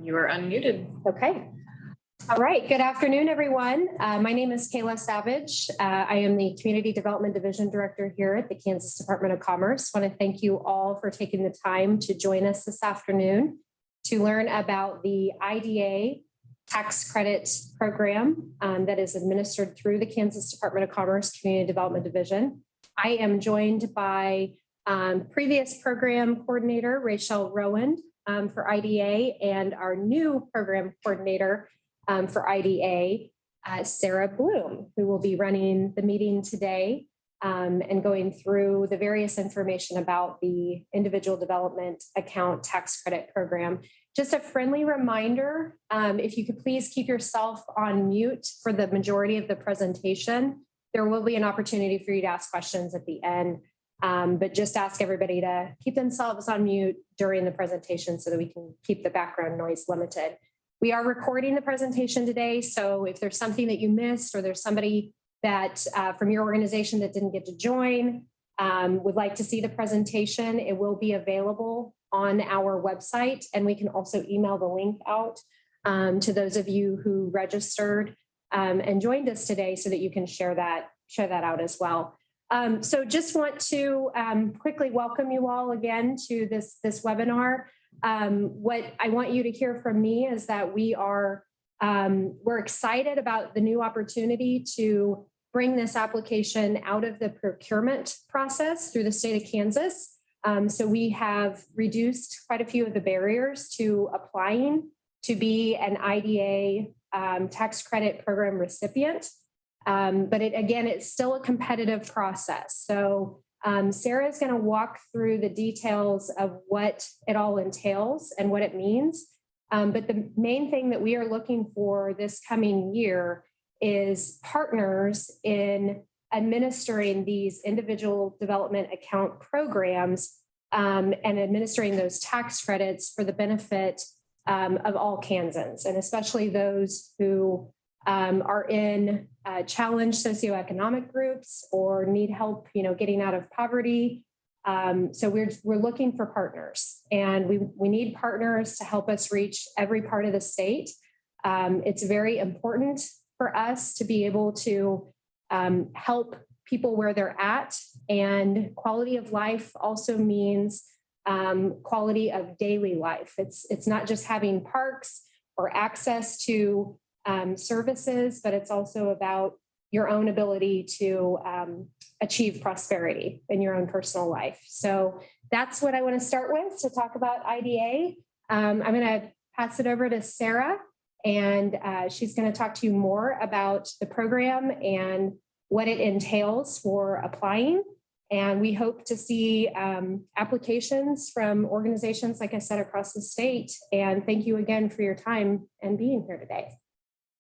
You are unmuted. Okay. All right. Good afternoon, everyone. My name is Kayla Savage. I am the Community Development Division Director here at the Kansas Department of Commerce. I want to thank you all for taking the time to join us this afternoon to learn about the IDA tax credit program that is administered through the Kansas Department of Commerce Community Development Division. I am joined by previous program coordinator, Rachel Rowan, for IDA, and our new program coordinator for IDA, Sarah Bloom, who will be running the meeting today and going through the various information about the individual development account tax credit program. Just a friendly reminder, if you could please keep yourself on mute for the majority of the presentation. There will be an opportunity for you to ask questions at the end. But just ask everybody to keep themselves on mute during the presentation so that we can keep the background noise limited. We are recording the presentation today, so if there's something that you missed or there's somebody that from your organization that didn't get to join, would like to see the presentation, it will be available on our website, and we can also email the link out to those of you who registered and joined us today so that you can share that out as well. So just want to quickly welcome you all again to this webinar. What I want you to hear from me is that we're excited about the new opportunity to bring this application out of the procurement process through the state of Kansas. So we have reduced quite a few of the barriers to applying to be an IDA tax credit program recipient. But it's still a competitive process. So Sarah is going to walk through the details of what it all entails and what it means. But the main thing that we are looking for this coming year is partners in administering these individual development account programs and administering those tax credits for the benefit of all Kansans, and especially those who are in challenged socioeconomic groups or need help, getting out of poverty. So we're looking for partners, and we need partners to help us reach every part of the state. It's very important for us to be able to help people where they're at, and quality of life also means quality of daily life. It's not just having parks or access to services, but it's also about your own ability to achieve prosperity in your own personal life. So that's what I want to start with to talk about IDA. I'm going to pass it over to Sarah, and she's going to talk to you more about the program and what it entails for applying. And we hope to see applications from organizations, like I said, across the state. And thank you again for your time and being here today.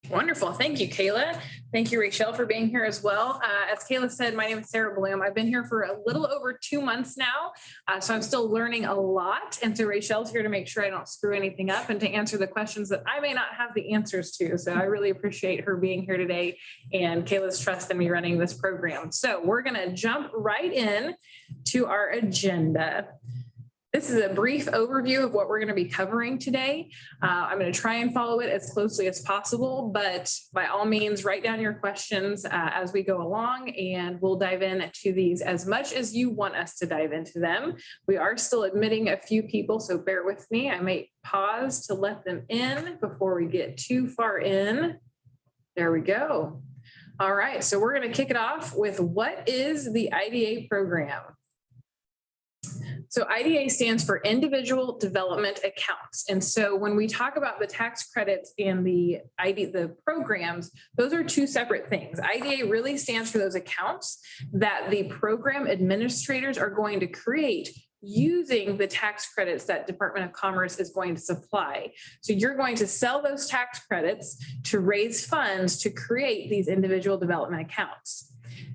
Wonderful. Thank you, Kayla. Thank you, Rachel, for being here as well. As Kayla said, my name is Sarah Bloom. I've been here for a little over 2 months now, so I'm still learning a lot. And so Rachel's here to make sure I don't screw anything up and to answer the questions that I may not have the answers to. So I really appreciate her being here today and Kayla's trust in me running this program. So we're going to jump right in to our agenda. This is a brief overview of what we're going to be covering today. I'm going to try and follow it as closely as possible, but by all means, write down your questions as we go along, and we'll dive into these as much as you want us to dive into them. We are still admitting a few people, so bear with me. I might pause to let them in before we get too far in. There we go. All right, so we're going to kick it off with, what is the IDA program? So IDA stands for Individual Development Accounts. And so when we talk about the tax credits and the programs, those are two separate things. IDA really stands for those accounts that the program administrators are going to create using the tax credits that Department of Commerce is going to supply. So you're going to sell those tax credits to raise funds to create these individual development accounts.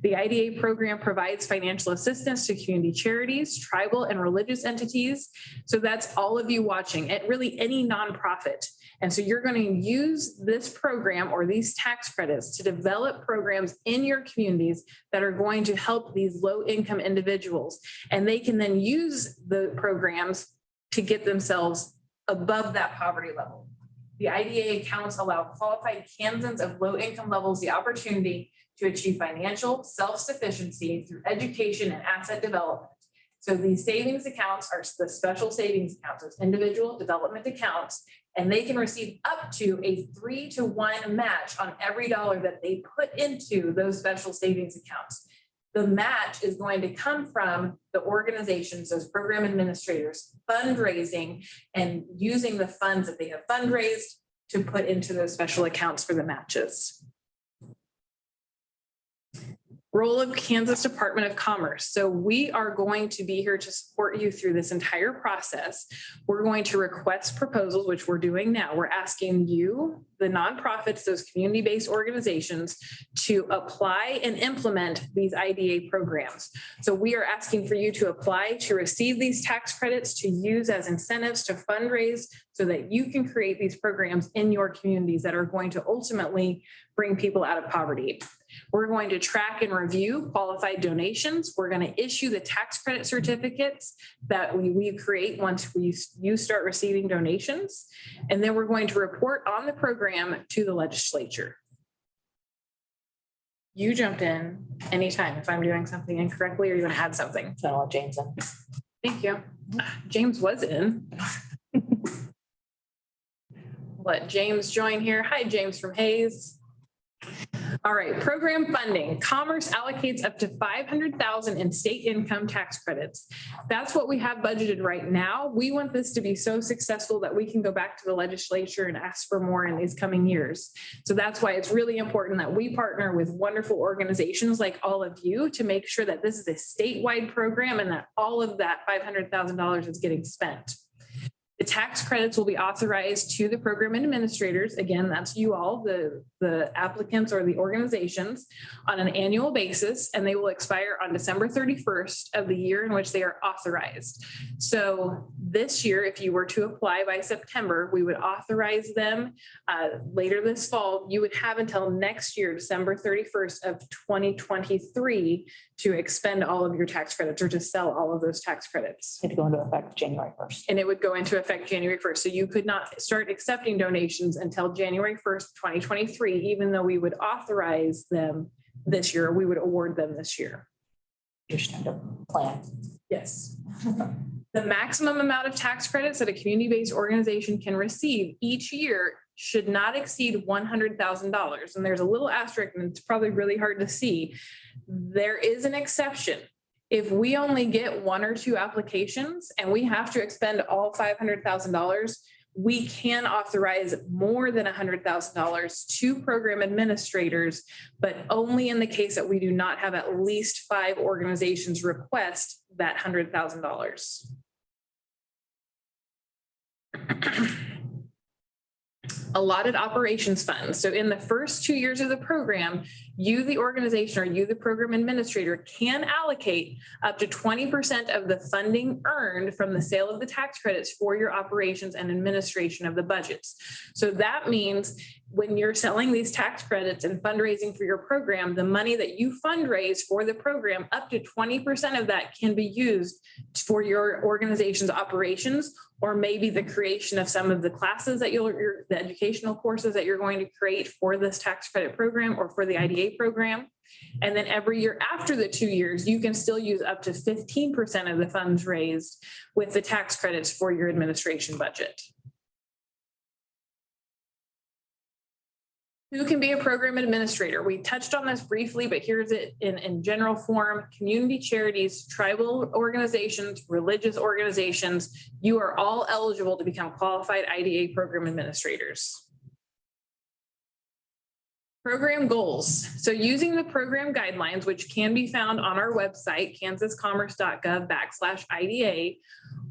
The IDA program provides financial assistance to community charities, tribal and religious entities. So that's all of you watching, at really any nonprofit. And so you're going to use this program or these tax credits to develop programs in your communities that are going to help these low-income individuals. And they can then use the programs to get themselves above that poverty level. The IDA accounts allow qualified Kansans of low income levels the opportunity to achieve financial self-sufficiency through education and asset development. So these savings accounts are the special savings accounts, those individual development accounts, and they can receive up to a 3-to-1 match on every dollar that they put into those special savings accounts. The match is going to come from the organizations, those program administrators, fundraising and using the funds that they have fundraised to put into those special accounts for the matches. Role of Kansas Department of Commerce. So we are going to be here to support you through this entire process. We're going to request proposals, which we're doing now. We're asking you, the nonprofits, those community-based organizations, to apply and implement these IDA programs. So we are asking for you to apply to receive these tax credits to use as incentives to fundraise so that you can create these programs in your communities that are going to ultimately bring people out of poverty. We're going to track and review qualified donations. We're going to issue the tax credit certificates that we create once you start receiving donations. And then we're going to report on the program to the legislature. You jump in anytime if I'm doing something incorrectly or you want to add something. So I'll let James in. Thank you. James was in. Let James join here. Hi, James from Hayes. All right, program funding. Commerce allocates up to $500,000 in state income tax credits. That's what we have budgeted right now. We want this to be so successful that we can go back to the legislature and ask for more in these coming years. So that's why it's really important that we partner with wonderful organizations like all of you to make sure that this is a statewide program and that all of that $500,000 is getting spent. The tax credits will be authorized to the program administrators. Again, that's you all, the applicants or the organizations, on an annual basis, and they will expire on December 31st of the year in which they are authorized. So this year, if you were to apply by September, we would authorize them later this fall. You would have until next year, December 31st of 2023, to expend all of your tax credits or to sell all of those tax credits. It'd go into effect January 1st. And it would go into effect January 1st. So you could not start accepting donations until January 1st, 2023, even though we would authorize them this year, we would award them this year. You're just trying to plan. Yes. The maximum amount of tax credits that a community-based organization can receive each year should not exceed $100,000. And there's a little asterisk, and it's probably really hard to see. There is an exception. If we only get 1 or 2 applications and we have to expend all $500,000, we can authorize more than $100,000 to program administrators, but only in the case that we do not have at least 5 organizations request that $100,000. Allotted operations funds. So in the first 2 years of the program, you, the organization, or you, the program administrator, can allocate up to 20% of the funding earned from the sale of the tax credits for your operations and administration of the budgets. So that means when you're selling these tax credits and fundraising for your program, the money that you fundraise for the program, up to 20% of that can be used for your organization's operations, or maybe the creation of some of the classes that the educational courses that you're going to create for this tax credit program or for the IDA program. And then every year after the 2 years, you can still use up to 15% of the funds raised with the tax credits for your administration budget. Who can be a program administrator? We touched on this briefly, but here's it in general form. Community charities, tribal organizations, religious organizations, you are all eligible to become qualified IDA program administrators. Program goals. So using the program guidelines, which can be found on our website, kansascommerce.gov/IDA,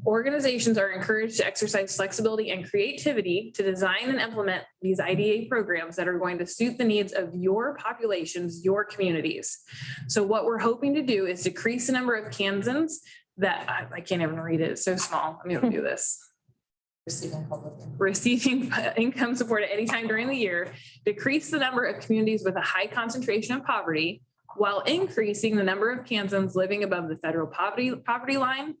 organizations are encouraged to exercise flexibility and creativity to design and implement these IDA programs that are going to suit the needs of your populations, your communities. So what we're hoping to do is decrease the number of Kansans that, I can't even read it, it's so small. I'm going to do this. Receiving income support at any time during the year, decrease the number of communities with a high concentration of poverty, while increasing the number of Kansans living above the federal poverty line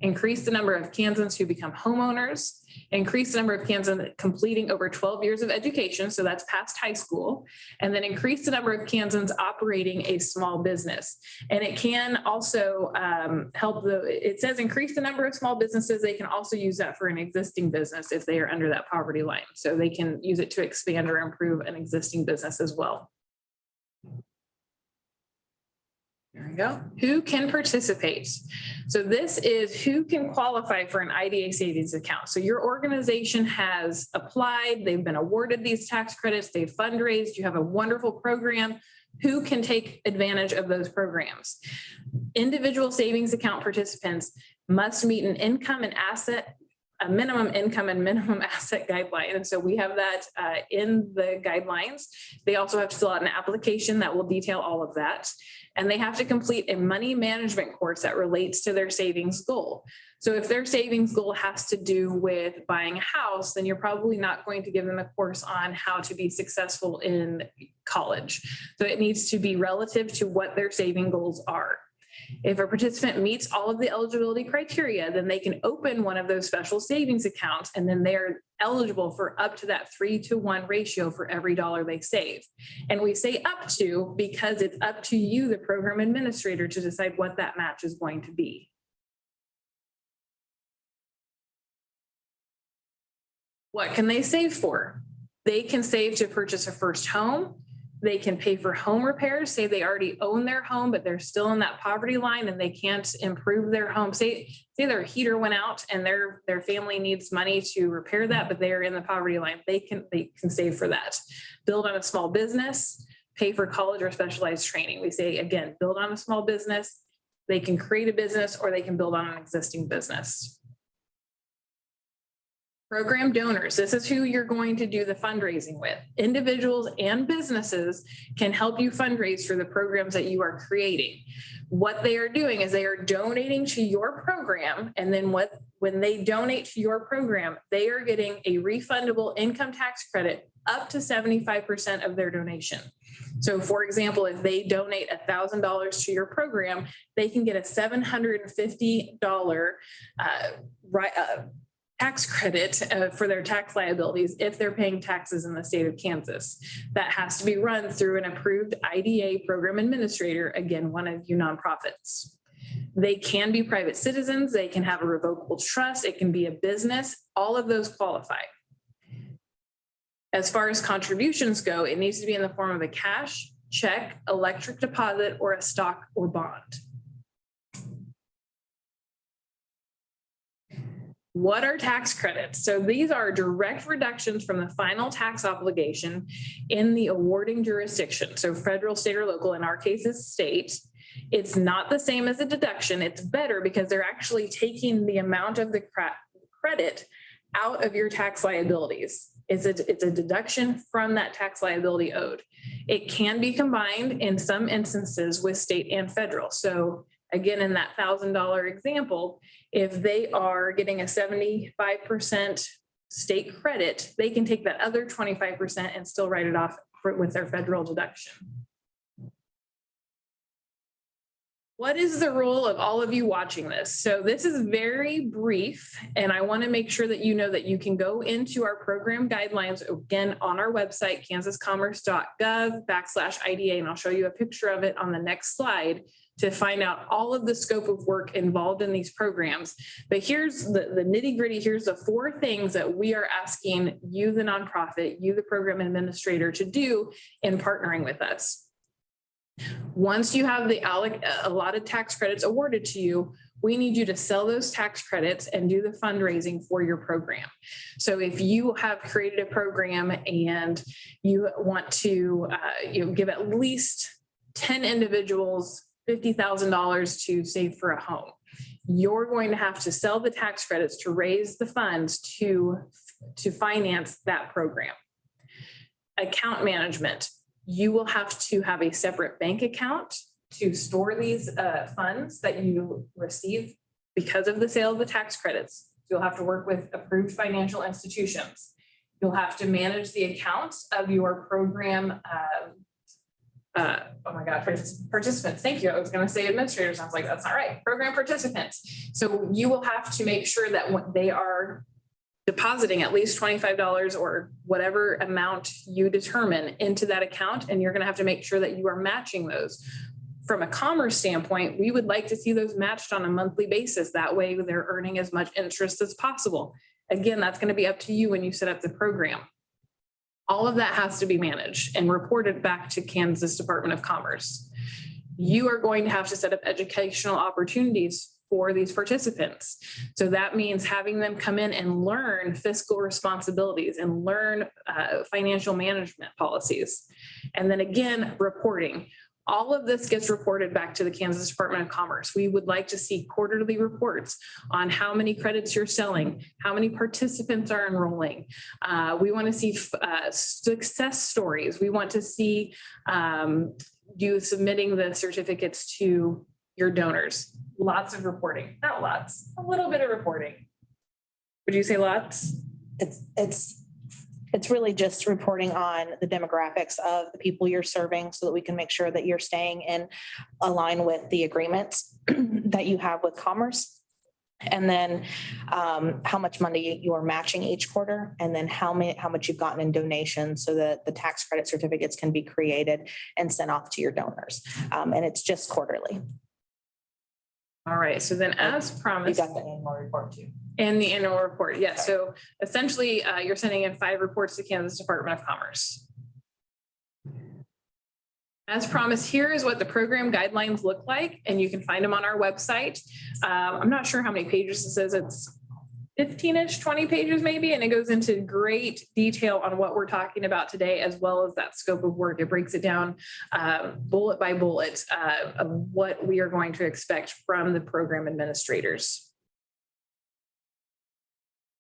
increase the number of Kansans who become homeowners, increase the number of Kansans completing over 12 years of education, so that's past high school, and then increase the number of Kansans operating a small business. And it can also help it says increase the number of small businesses. They can also use that for an existing business if they are under that poverty line. So they can use it to expand or improve an existing business as well. There we go. Who can participate? So this is who can qualify for an IDA savings account. So your organization has applied, they've been awarded these tax credits, they've fundraised, you have a wonderful program. Who can take advantage of those programs? Individual savings account participants must meet an income and asset, a minimum income and minimum asset guideline. And so we have that in the guidelines. They also have to fill out an application that will detail all of that. And they have to complete a money management course that relates to their savings goal. So if their savings goal has to do with buying a house, then you're probably not going to give them a course on how to be successful in college. So it needs to be relative to what their saving goals are. If a participant meets all of the eligibility criteria, then they can open one of those special savings accounts, and then they're eligible for up to that 3-to-1 ratio for every dollar they save. And we say up to because it's up to you, the program administrator, to decide what that match is going to be. What can they save for? They can save to purchase a first home. They can pay for home repairs. Say they already own their home, but they're still in that poverty line and they can't improve their home. Say their heater went out and their family needs money to repair that, but they're in the poverty line. They can save for that. Build on a small business, pay for college or specialized training. We say, again, build on a small business. They can create a business or they can build on an existing business. Program donors, this is who you're going to do the fundraising with. Individuals and businesses can help you fundraise for the programs that you are creating. What they are doing is they are donating to your program, and then when they donate to your program, they are getting a refundable income tax credit up to 75% of their donation. So for example, if they donate $1,000 to your program, they can get a $750 tax credit for their tax liabilities if they're paying taxes in the state of Kansas. That has to be run through an approved IDA program administrator, again, one of you nonprofits. They can be private citizens, they can have a revocable trust, it can be a business, all of those qualify. As far as contributions go, it needs to be in the form of a cash, check, electric deposit, or a stock or bond. What are tax credits? So these are direct reductions from the final tax obligation in the awarding jurisdiction. So federal, state, or local, in our case is state. It's not the same as a deduction. It's better because they're actually taking the amount of the credit out of your tax liabilities. It's a deduction from that tax liability owed. It can be combined in some instances with state and federal. So again, in that $1,000 example, if they are getting a 75% state credit, they can take that other 25% and still write it off with their federal deduction. What is the role of all of you watching this? So this is very brief, and I want to make sure that you know that you can go into our program guidelines, again, on our website, kansascommerce.gov/IDA, and I'll show you a picture of it on the next slide to find out all of the scope of work involved in these programs. But here's the nitty gritty. Here's the 4 things that we are asking you, the nonprofit, you, the program administrator, to do in partnering with us. Once you have the allotted tax credits awarded to you, we need you to sell those tax credits and do the fundraising for your program. So if you have created a program and you want to give at least 10 individuals $50,000 to save for a home, you're going to have to sell the tax credits to raise the funds to finance that program. Account management, you will have to have a separate bank account to store these funds that you receive because of the sale of the tax credits. You'll have to work with approved financial institutions. You'll have to manage the accounts of your program oh my God, participants. Thank you. I was going to say administrators. I was like, that's not right. Program participants. So you will have to make sure that when they are depositing at least $25 or whatever amount you determine into that account, and you're going to have to make sure that you are matching those. From a commerce standpoint, we would like to see those matched on a monthly basis. That way they're earning as much interest as possible. Again, that's going to be up to you when you set up the program. All of that has to be managed and reported back to Kansas Department of Commerce. You are going to have to set up educational opportunities for these participants. So that means having them come in and learn fiscal responsibilities and learn financial management policies. And then again, reporting. All of this gets reported back to the Kansas Department of Commerce. We would like to see quarterly reports on how many credits you're selling, how many participants are enrolling. We want to see success stories. We want to see you submitting the certificates to your donors. Lots of reporting, not lots, a little bit of reporting. Would you say lots? It's really just reporting on the demographics of the people you're serving so that we can make sure that you're staying in align with the agreements that you have with Commerce. And then how much money you are matching each quarter, and then how much you've gotten in donations so that the tax credit certificates can be created and sent off to your donors. And it's just quarterly. All right, so then as You promised. got the annual report too. And the annual report, yes. So essentially, you're sending in 5 reports to Kansas Department of Commerce. As promised, here is what the program guidelines look like, and you can find them on our website. I'm not sure how many pages this is. It's 15-ish, 20 pages maybe, and it goes into great detail on what we're talking about today, as well as that scope of work. It breaks it down bullet by bullet of what we are going to expect from the program administrators.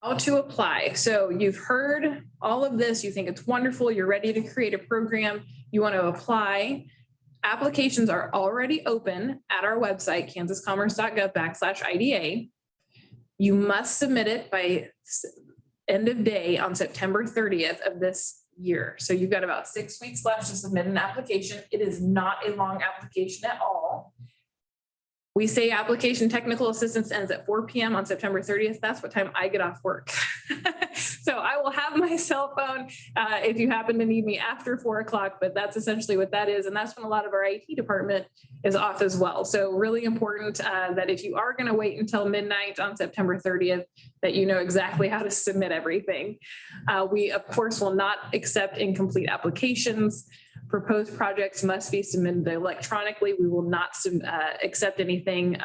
How to apply. So you've heard all of this. You think it's wonderful. You're ready to create a program. You want to apply. Applications are already open at our website, kansascommerce.gov/IDA. You must submit it by end of day on September 30th of this year. So you've got about 6 weeks left to submit an application. It is not a long application at all. We say application technical assistance ends at 4 p.m. on September 30th. That's what time I get off work. So I will have my cell phone if you happen to need me after 4 o'clock, but that's essentially what that is. And that's when a lot of our IT department is off as well. So really important that if you are going to wait until midnight on September 30th, that you know exactly how to submit everything. We, of course, will not accept incomplete applications. Proposed projects must be submitted electronically. We will not accept anything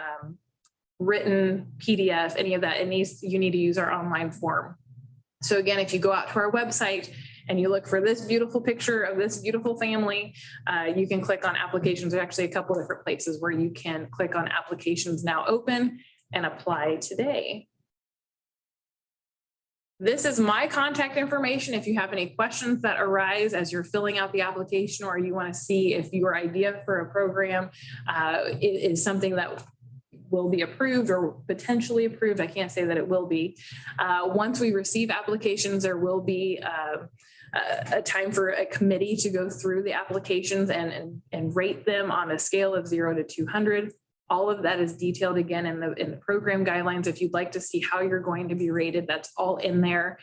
written, PDF, any of that. You need to use our online form. So again, if you go out to our website and you look for this beautiful picture of this beautiful family, you can click on applications. There's actually a couple of different places where you can click on applications now open and apply today. This is my contact information. If you have any questions that arise as you're filling out the application, or you want to see if your idea for a program is something that will be approved or potentially approved, I can't say that it will be. Once we receive applications, there will be a time for a committee to go through the applications and rate them on a scale of 0 to 200. All of that is detailed again in the program guidelines. If you'd like to see how you're going to be rated, that's all in there.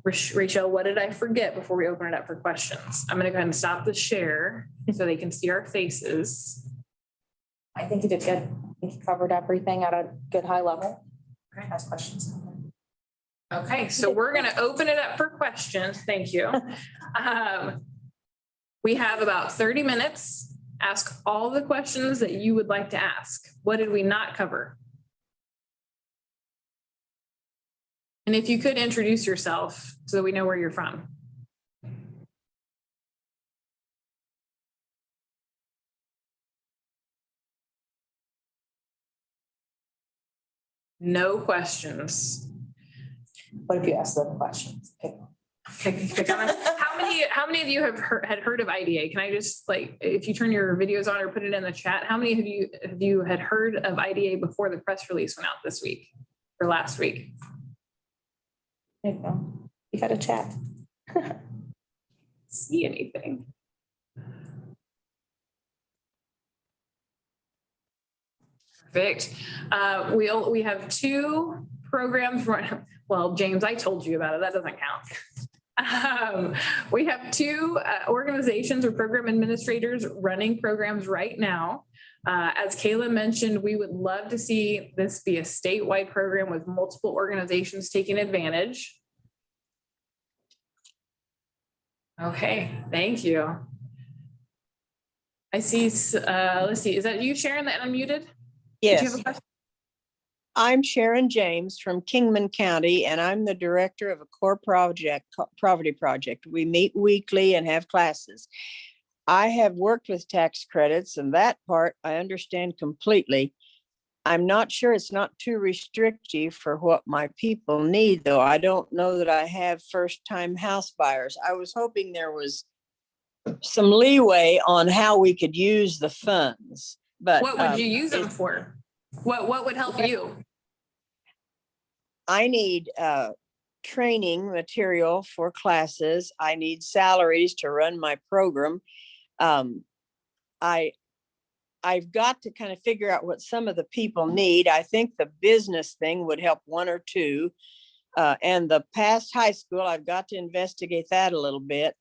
Rachel, what did I forget before we open it up for questions? I'm going to go ahead and stop the share so they can see our faces. I think you did good. I think you covered everything at a good high level. Okay. Ask questions. Okay, so we're going to open it up for questions. Thank you. We have about 30 minutes. Ask all the questions that you would like to ask. What did we not cover? And if you could introduce yourself so that we know where you're from. No questions. What if you ask them questions? Pick one. Pick on them. How many of you had heard of IDA? Can I just, like, if you turn your videos on or put it in the chat, how many of you had heard of IDA before the press release went out this week or last week? There you go. You got a chat. See anything? Perfect. We have two programs run. Well, James, I told you about it. That doesn't count. We have two organizations or program administrators running programs right now. As Kayla mentioned, we would love to see this be a statewide program with multiple organizations taking advantage. Okay, thank you. I see, let's see, is that you, Sharon, that unmuted? Did you have Yes, a question? I'm Sharon James from Kingman County, and I'm the director of a core poverty project. We meet weekly and have classes. I have worked with tax credits, and that part I understand completely. I'm not sure it's not too restrictive for what my people need, though. I don't know that I have first-time house buyers. I was hoping there was some leeway on how we could use the funds, but What would you use them for? What would help you? I need training material for classes. I need salaries to run my program. I've got to kind of figure out what some of the people need. I think the business thing would help one or two. And the past high school, I've got to investigate that a little bit.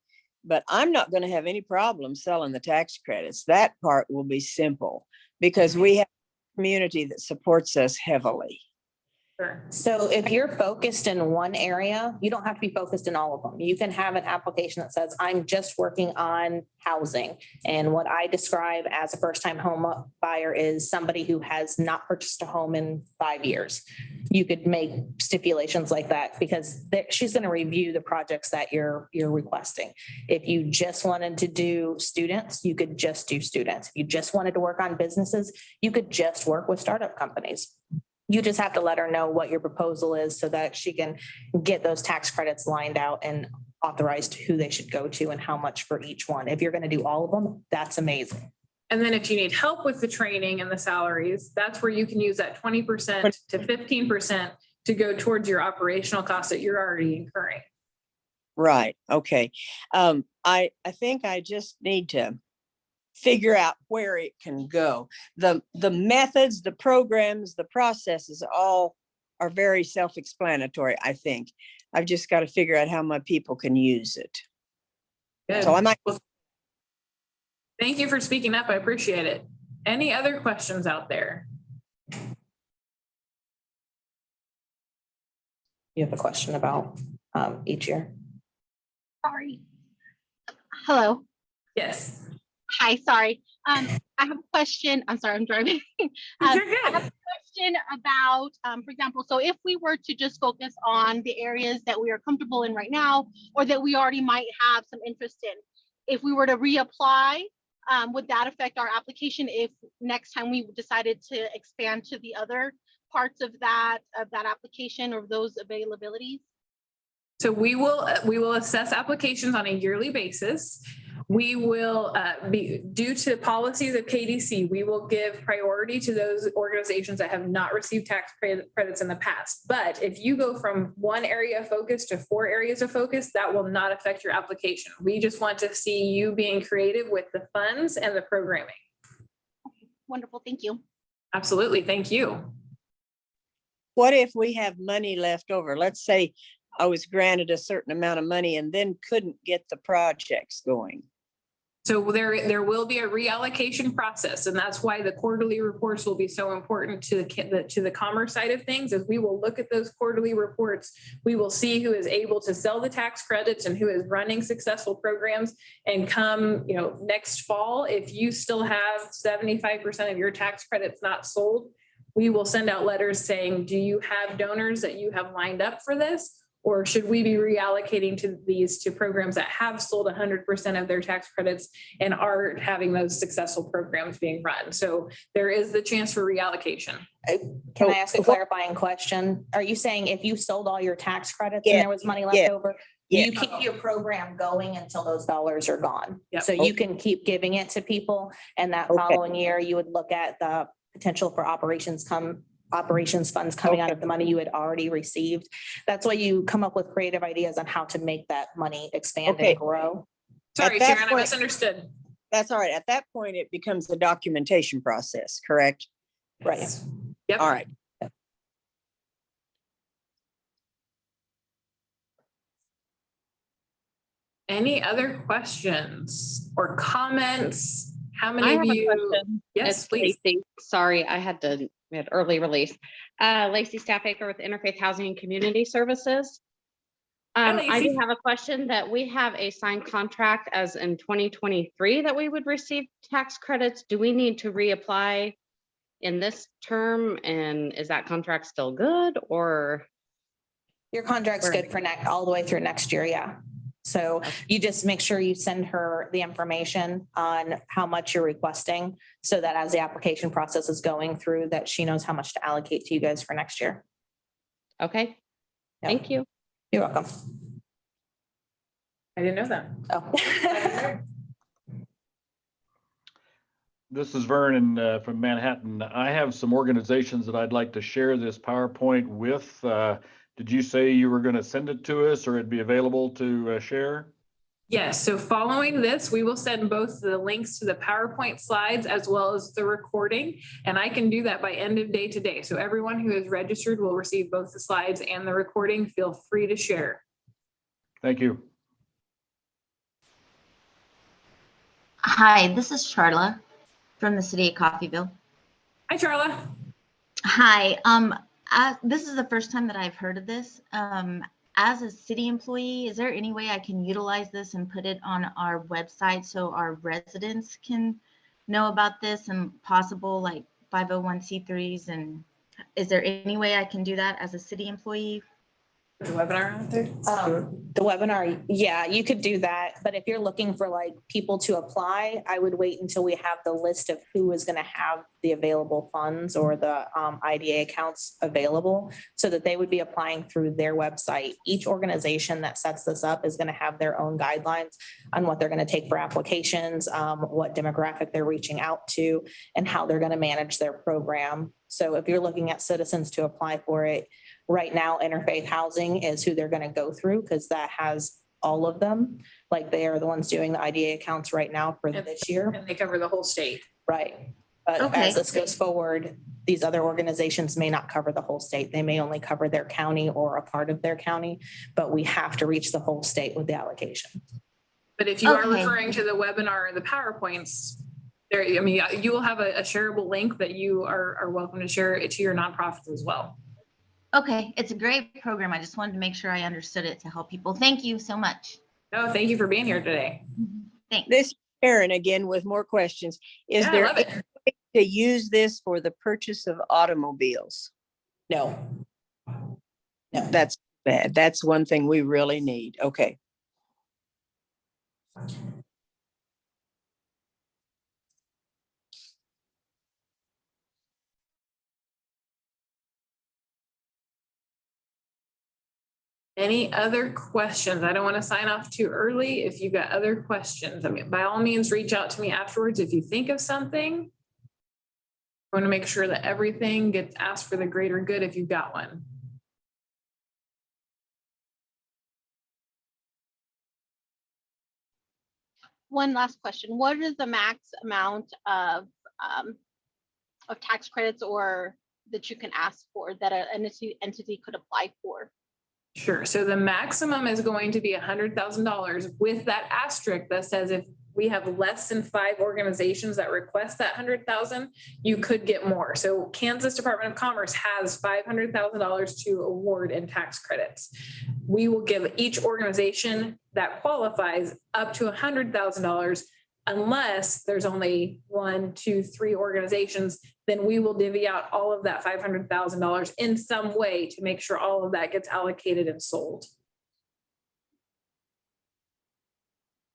But I'm not going to have any problem selling the tax credits. That part will be simple because we have a community that supports us heavily. Sure. So if you're focused in one area, you don't have to be focused in all of them. You can have an application that says, I'm just working on housing. And what I describe as a first-time home buyer is somebody who has not purchased a home in 5 years. You could make stipulations like that because she's going to review the projects that you're requesting. If you just wanted to do students, you could just do students. If you just wanted to work on businesses, you could just work with startup companies. You just have to let her know what your proposal is so that she can get those tax credits lined out and authorized who they should go to and how much for each one. If you're going to do all of them, that's amazing. And then if you need help with the training and the salaries, that's where you can use that 20% to 15% to go towards your operational costs that you're already incurring. Right. Okay. I think I just need to figure out where it can go. The methods, the programs, the processes all are very self-explanatory, I think. I've just got to figure out how my people can use it. Good. So I might. Well, thank you for speaking up. I appreciate it. Any other questions out there? You have a question about each year? Sorry. Hello. Yes. Hi, sorry. I have a question. I'm sorry, I'm driving. You're I good. have a question about, for example, so if we were to just focus on the areas that we are comfortable in right now, or that we already might have some interest in, if we were to reapply, would that affect our application if next time we decided to expand to the other parts of that application or those availabilities? So we will assess applications on a yearly basis. We will be due to policies of KDC, we will give priority to those organizations that have not received tax credits in the past. But if you go from one area of focus to 4 areas of focus, that will not affect your application. We just want to see you being creative with the funds and the programming. Okay, wonderful, thank you. Absolutely, thank you. What if we have money left over? Let's say I was granted a certain amount of money and then couldn't get the projects going. So there will be a reallocation process, and that's why the quarterly reports will be so important to the commerce side of things. As we will look at those quarterly reports, we will see who is able to sell the tax credits and who is running successful programs. And come, next fall, if you still have 75% of your tax credits not sold, we will send out letters saying, do you have donors that you have lined up for this? Or should we be reallocating to programs that have sold 100% of their tax credits and are having those successful programs being run? So there is the chance for reallocation. Can I ask a clarifying question? Are you saying if you sold all your tax credits and there was money left Yeah. over, Yeah. you keep your program going until those dollars are gone? Yep. So you can keep giving it to people, and that Okay. following year, you would look at the potential for operations funds coming out of the money you had already received. That's why you come up with creative ideas on how to make that money expand Okay. and grow. Sorry, At that Sharon, I point- misunderstood. That's all right. At that point, it becomes a documentation process, correct? Right. Yep. All right. Any other questions or comments? How I many of have a you? question. Yes, It's please. Lacey. Sorry, we had early release. Lacey Staffacre with Interfaith Housing and Community Services. I Lacey. do have a question that we have a signed contract as in 2023 that we would receive tax credits. Do we need to reapply in this term? And is that contract still good or? Your contract's good for all the way through next year, yeah. So you just make sure you send her the information on how much you're requesting so that as the application process is going through, that she knows how much to allocate to you guys for next year. Okay, Yeah. thank you. You're welcome. I didn't know that. Oh. This is Vernon from Manhattan. I have some organizations that I'd like to share this PowerPoint with. Did you say you were going to send it to us or it'd be available to share? Yes, so following this, we will send both the links to the PowerPoint slides as well as the recording. And I can do that by end of day today. So everyone who is registered will receive both the slides and the recording. Feel free to share. Thank you. Hi, this is Charla from the city of Coffeyville. Hi, Charla. Hi, this is the first time that I've heard of this. As a city employee, is there any way I can utilize this and put it on our website so our residents can know about this and possible like 501c3s? And is there any way I can do that as a city employee? The webinar out there? The webinar, yeah, you could do that. But if you're looking for like people to apply, I would wait until we have the list of who is going to have the available funds or the IDA accounts available so that they would be applying through their website. Each organization that sets this up is going to have their own guidelines on what they're going to take for applications, what demographic they're reaching out to, and how they're going to manage their program. So if you're looking at citizens to apply for it, right now, Interfaith Housing is who they're going to go through because that has all of them. Like they are the ones doing the IDA accounts right now for this year. And they cover the whole state. Right. But Okay. as this goes forward, these other organizations may not cover the whole state. They may only cover their county or a part of their county, but we have to reach the whole state with the allocation. But if you are Okay. referring to the webinar or the PowerPoints, there, I mean, you will have a shareable link that you are welcome to share it to your nonprofits as well. Okay, it's a great program. I just wanted to make sure I understood it to help people. Thank you so much. No, thank you for being here today. Thanks. This is Sharon again with more questions. Is Yeah, I there love it. any way to use this for the purchase of automobiles? No. No. That's bad. That's one thing we really need. Okay. Any other questions? I don't want to sign off too early. If you've got other questions, I mean, by all means, reach out to me afterwards if you think of something. I want to make sure that everything gets asked for the greater good if you've got one. One last question. What is the max amount of tax credits or that you can ask for that an entity could apply for? Sure. So the maximum is going to be $100,000 with that asterisk that says if we have less than 5 organizations that request that 100,000, you could get more. So Kansas Department of Commerce has $500,000 to award in tax credits. We will give each organization that qualifies up to $100,000 unless there's only 1, 2, 3 organizations, then we will divvy out all of that $500,000 in some way to make sure all of that gets allocated and sold.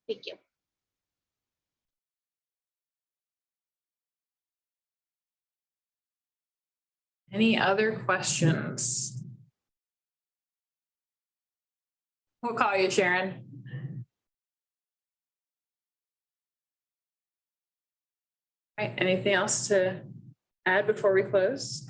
Thank you. Any other questions? We'll call you, Sharon. All right, anything else to add before we close?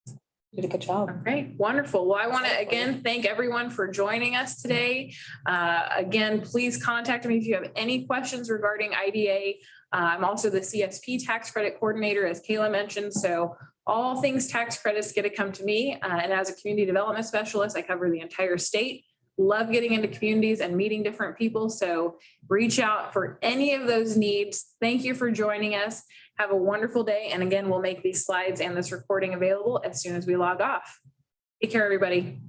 You did a good job. All right, wonderful. Well, I want to again thank everyone for joining us today. Again, please contact me if you have any questions regarding IDA. I'm also the CSP tax credit coordinator, as Kayla mentioned. So all things tax credits get to come to me. And as a community development specialist, I cover the entire state. Love getting into communities and meeting different people. So reach out for any of those needs. Thank you for joining us. Have a wonderful day. And again, we'll make these slides and this recording available as soon as we log off. Take care, everybody.